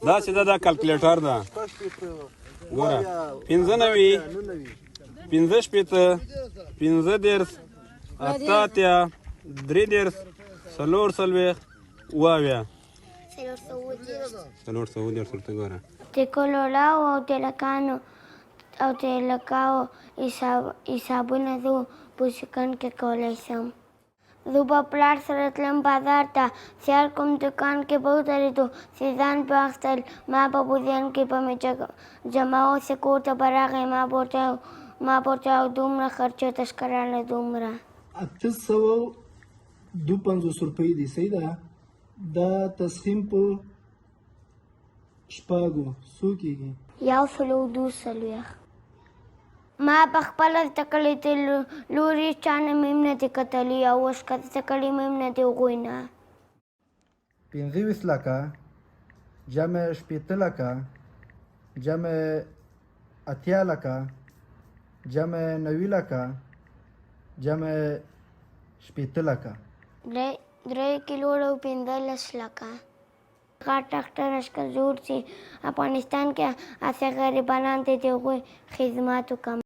دا چې دا کلکولیټر ده ګوره 95 15 15 اتاتیا 3 4 اویا 4 ورته ګوره Te colorau au te lacano au te lacao i sabuna du pusikan ke kolesam. Du pa plar sara tlam bazar ta siar kom dukan ke bautari tu sizan pe axtal ma pa budian ke pa me jamao se kota barage ma portau dumra kharcho tashkarana dumra. 852 روپۍ دي صحیح ده دا تسخیم په شپاږو څو کېږي Yau solo du salvia. ما په خپل تکلې ته لوري چانه مېمنه دې کتلې او اوس که تکلې مېمنه دې وغوینه 25 لکه جمع 18 لکه جمع 80 لکه جمع 90 لکه جمع 18 لکه 3 کیلو او 15 لکه का ट्रैक्टर अशकर जोर से अफगानिस्तान के ऐसे गरीबान थे जो कोई खिदमत कम